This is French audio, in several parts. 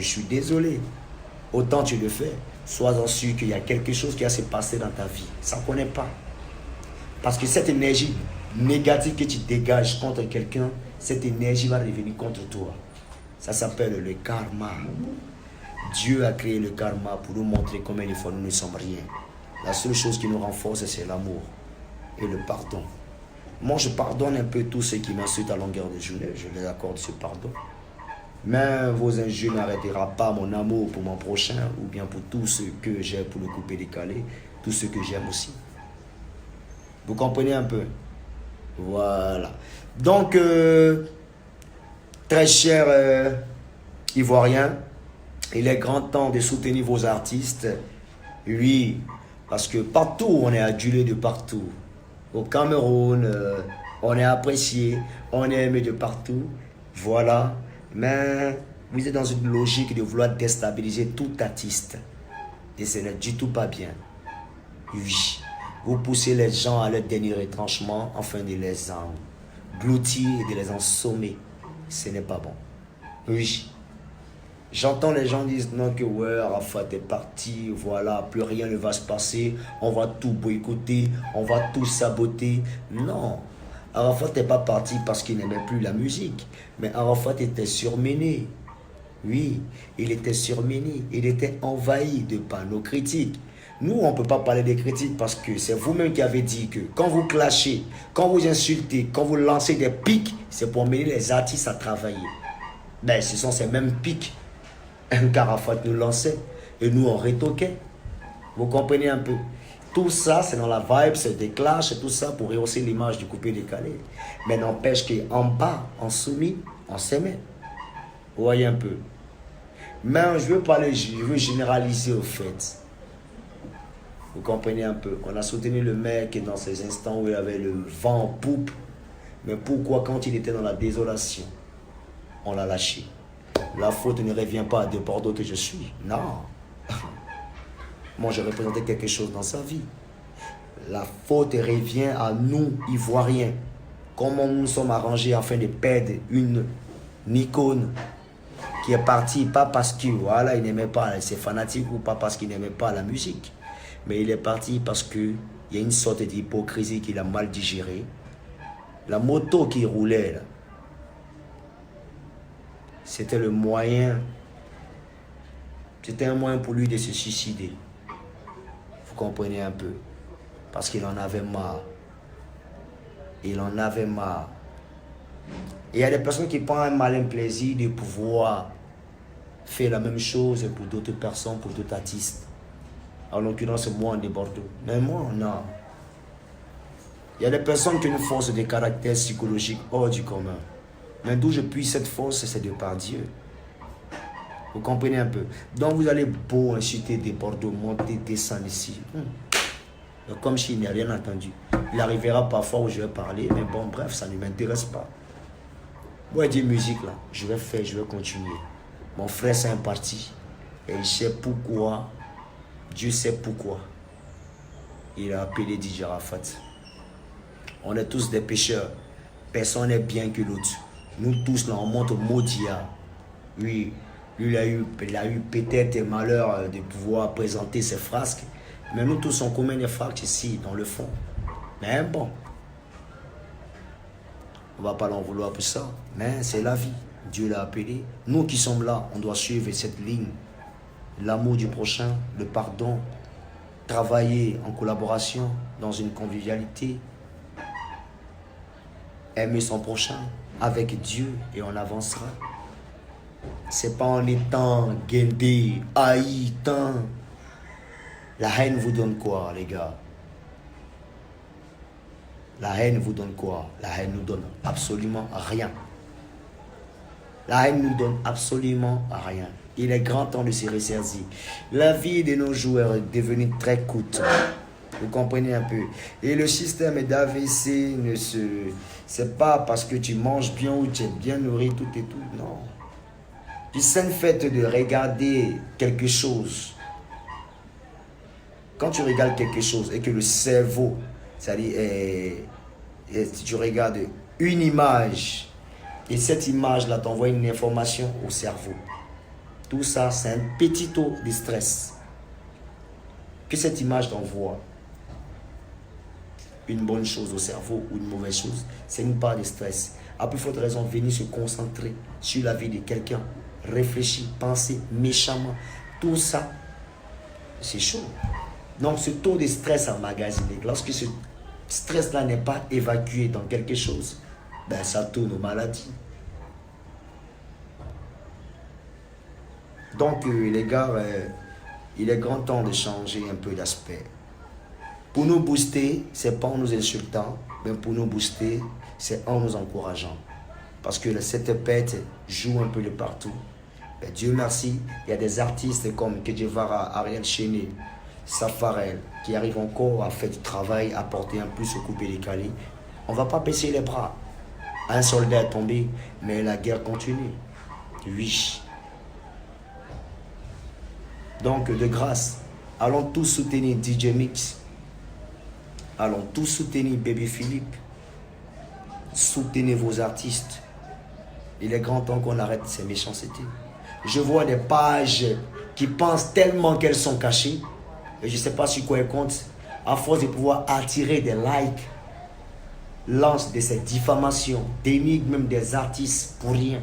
je suis désolé. Autant tu le fais, sois-en sûr qu'il y a quelque chose qui va se passer dans ta vie. Ça ne connaît pas. Parce que cette énergie négative que tu dégages contre quelqu'un, cette énergie va revenir contre toi. Ça s'appelle le karma. Dieu a créé le karma pour nous montrer combien de fois nous ne sommes rien. La seule chose qui nous renforce, c'est l'amour et le pardon. Moi, je pardonne un peu tous ceux qui m'insultent à longueur de journée. Je les accorde ce pardon. Mais vos injures n'arrêtera pas mon amour pour mon prochain ou bien pour tous ceux que j'ai pour le couper décalé, tous ceux que j'aime aussi. Vous comprenez un peu? Voilà. Donc, très cher Ivoirien, il est grand temps de soutenir vos artistes. Oui, parce que partout, on est adulé de partout. Au Cameroun, on est apprécié, on est aimé de partout. Voilà. Mais vous êtes dans une logique de vouloir déstabiliser tout artiste. Et ce n'est du tout pas bien. Oui. Vous poussez les gens à leur dernier retranchement afin de les engloutir et de les ensommer. Ce n'est pas bon. Oui. J'entends les gens dire non que ouais, Arafat est parti, voilà, plus rien ne va se passer, on va tout boycotter, on va tout saboter. Non, Arafat n'est pas parti parce qu'il n'aimait plus la musique, mais Arafat était surmené. Oui, il était surmené, il était envahi de panneaux critiques. Nous, on ne peut pas parler des critiques parce que c'est vous-même qui avez dit que quand vous clashez, quand vous insultez, quand vous lancez des pics, c'est pour mener les artistes à travailler. Ben, ce sont ces mêmes pics qu'Arafat nous lançait et nous on rétoquait. Vous comprenez un peu? Tout ça, c'est dans la vibe, c'est des clashs et tout ça pour rehausser l'image du coupé décalé. Mais n'empêche qu'en bas, en soumis, on s'aimait. Vous voyez un peu? Mais je veux généraliser au fait. Vous comprenez un peu? On a soutenu le mec dans ces instants où il avait le vent en poupe. Mais pourquoi quand il était dans la désolation, on l'a lâché? La faute ne revient pas de Bordeaux que je suis. Non. Moi, j'ai représenté quelque chose dans sa vie. La faute revient à nous, Ivoiriens. Comment nous sommes arrangés afin de perdre une icône qui est partie, pas parce que voilà, il n'aimait pas ses fanatiques ou pas parce qu'il n'aimait pas la musique. Mais il est parti parce qu'il y a une sorte d'hypocrisie qu'il a mal digérée. La moto qui roulait là, c'était le moyen, c'était un moyen pour lui de se suicider. Vous comprenez un peu? Parce qu'il en avait marre. Il en avait marre. Et il y a des personnes qui prennent un malin plaisir de pouvoir faire la même chose pour d'autres personnes, pour d'autres artistes. En l'occurrence, moi, on est Bordeaux. Mais moi, non. Il y a des personnes qui ont une force de caractère psychologique hors du commun. Mais d'où je puise cette force, c'est de par Dieu. Vous comprenez un peu? Donc vous allez beau insulter des Bordeaux, monter, descendre ici. Comme s'il n'y a rien entendu. Il arrivera parfois où je vais parler, mais bon, bref, ça ne m'intéresse pas. Moi, je dis musique là, je vais faire, je vais continuer. Mon frère, c'est un parti. Et il sait pourquoi. Dieu sait pourquoi. Il a appelé DJ Arafat. On est tous des pécheurs. Personne n'est bien que l'autre. Nous tous, là, on monte au Maudia. Oui, lui, il a eu peut-être le malheur de pouvoir présenter ses frasques. Mais nous tous, on commet des frasques ici, dans le fond. Mais bon, on ne va pas l'en vouloir pour ça. Mais c'est la vie. Dieu l'a appelé. Nous qui sommes là, on doit suivre cette ligne. L'amour du prochain, le pardon, travailler en collaboration, dans une convivialité, aimer son prochain avec Dieu et on avancera. C'est pas en étant guindé, haï, tant. La haine vous donne quoi, les gars? La haine vous donne quoi? La haine nous donne absolument rien. La haine nous donne absolument rien. Il est grand temps de se ressaisir. La vie de nos joueurs est devenue très courte. Vous comprenez un peu? Et le système d'AVC ne se... C'est pas parce que tu manges bien ou tu es bien nourri, tout et tout. Non. Du simple fait de regarder quelque chose. Quand tu regardes quelque chose et que le cerveau, c'est-à-dire, tu regardes une image et cette image-là t'envoie une information au cerveau. Tout ça, c'est un petit taux de stress. Que cette image t'envoie une bonne chose au cerveau ou une mauvaise chose, c'est une part de stress. À plus forte raison, venir se concentrer sur la vie de quelqu'un, réfléchir, penser méchamment, tout ça, c'est chaud. Donc ce taux de stress emmagasiné, lorsque ce stress-là n'est pas évacué dans quelque chose, ben ça tourne aux maladies. Donc les gars, il est grand temps de changer un peu d'aspect. Pour nous booster, c'est pas en nous insultant, mais pour nous booster, c'est en nous encourageant. Parce que cette pète joue un peu de partout. Ben, Dieu merci, il y a des artistes comme Kedjevara, Ariel Chéné, Safarel, qui arrivent encore à faire du travail, à porter un plus au coupé décalé. On ne va pas baisser les bras. Un soldat est tombé, mais la guerre continue. Oui. Donc, de grâce, allons tous soutenir DJ Mix. Allons tous soutenir Bébé Philippe. Soutenez vos artistes. Il est grand temps qu'on arrête ces méchancetés. Je vois des pages qui pensent tellement qu'elles sont cachées. Et je ne sais pas sur quoi elles comptent. À force de pouvoir attirer des likes, lancent de ces diffamations, dénigrent même des artistes pour rien.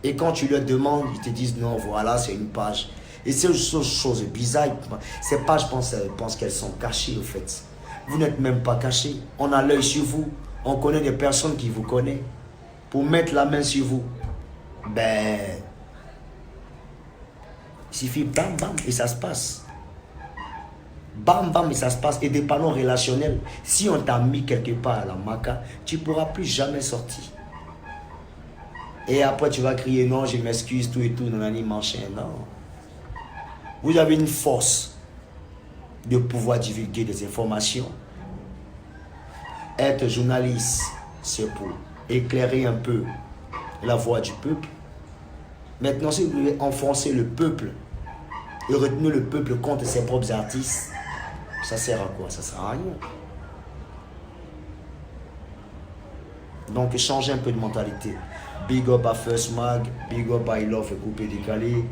Et quand tu leur demandes, ils te disent non, voilà, c'est une page. Et c'est une chose bizarre. Ces pages pensent qu'elles sont cachées, au fait. Vous n'êtes même pas cachés. On a l'œil sur vous. On connaît des personnes qui vous connaissent. Pour mettre la main sur vous, ben, il suffit bam bam et ça se passe. Bam bam et ça se passe. Et des panneaux relationnels, si on t'a mis quelque part à la maca, tu ne pourras plus jamais sortir. Et après tu vas crier non, je m'excuse, tout et tout, nanani, machin. Non. Vous avez une force de pouvoir divulguer des informations. Être journaliste, c'est pour éclairer un peu la voix du peuple. Maintenant, si vous voulez enfoncer le peuple et retenir le peuple contre ses propres artistes, ça sert à quoi? Ça sert à rien. Donc, changez un peu de mentalité. Big up à First Mag, big up à I Love Coupé Décalé,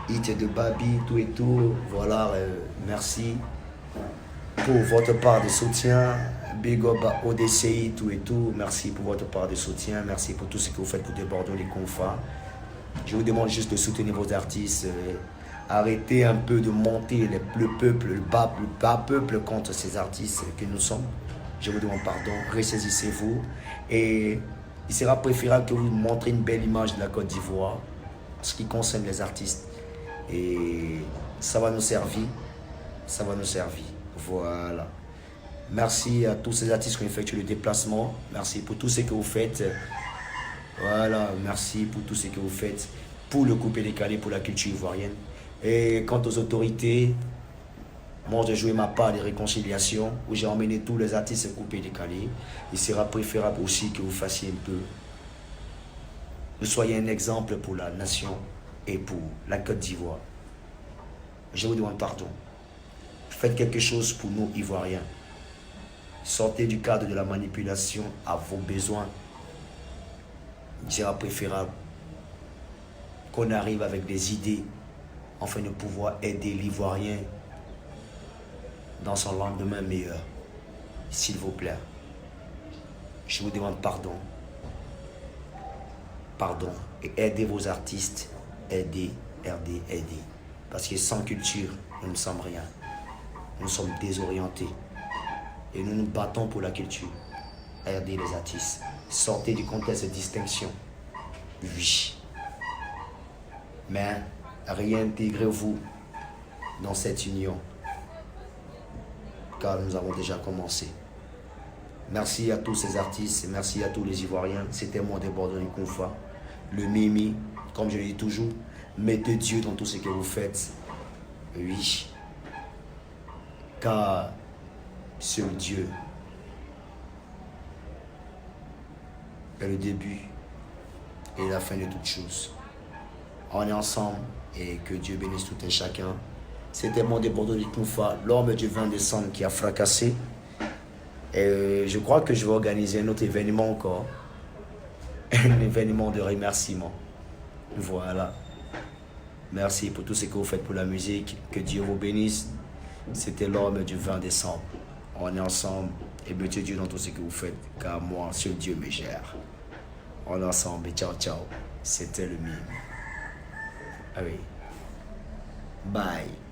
Hit de Babi, tout et tout. Voilà, merci pour votre part de soutien. Big up à ODCI, tout et tout. Merci pour votre part de soutien. Merci pour tout ce que vous faites pour déborder les confins. Je vous demande juste de soutenir vos artistes. Arrêtez un peu de monter le peuple, le bas peuple contre ces artistes que nous sommes. Je vous demande pardon. Ressaisissez-vous. Et il sera préférable que vous montrez une belle image de la Côte d'Ivoire, ce qui concerne les artistes. Et ça va nous servir. Ça va nous servir. Voilà. Merci à tous ces artistes qui ont effectué le déplacement. Merci pour tout ce que vous faites. Voilà, merci pour tout ce que vous faites pour le coupé décalé, pour la culture ivoirienne. Et quant aux autorités, moi j'ai joué ma part de réconciliation où j'ai emmené tous les artistes coupés décalés. Il sera préférable aussi que vous fassiez un peu. Vous soyez un exemple pour la nation et pour la Côte d'Ivoire. Je vous demande pardon. Faites quelque chose pour nous Ivoiriens. Sortez du cadre de la manipulation à vos besoins. Il sera préférable qu'on arrive avec des idées afin de pouvoir aider l'Ivoirien dans son lendemain meilleur. S'il vous plaît, je vous demande pardon. Pardon. Et aidez vos artistes. Aidez. Parce que sans culture, nous ne sommes rien. Nous sommes désorientés. Et nous nous battons pour la culture. Aidez les artistes. Sortez du contexte de distinction. Oui. Mais réintégrez-vous dans cette union. Car nous avons déjà commencé. Merci à tous ces artistes. Merci à tous les Ivoiriens. C'était moi de Bordeaux du Confa. Le Mimi, comme je le dis toujours, mettez Dieu dans tout ce que vous faites. Oui. Car seul Dieu est le début et la fin de toutes choses. On est ensemble et que Dieu bénisse tout un chacun. C'était mon débordement du Koufa, l'homme du 20 décembre qui a fracassé. Et je crois que je vais organiser un autre événement encore. Un événement de remerciement. Voilà. Merci pour tout ce que vous faites pour la musique. Que Dieu vous bénisse. C'était l'homme du 20 décembre. On est ensemble et mettez Dieu dans tout ce que vous faites, car moi, seul Dieu me gère. On est ensemble et ciao, ciao. C'était le mime. Ah oui. Bye.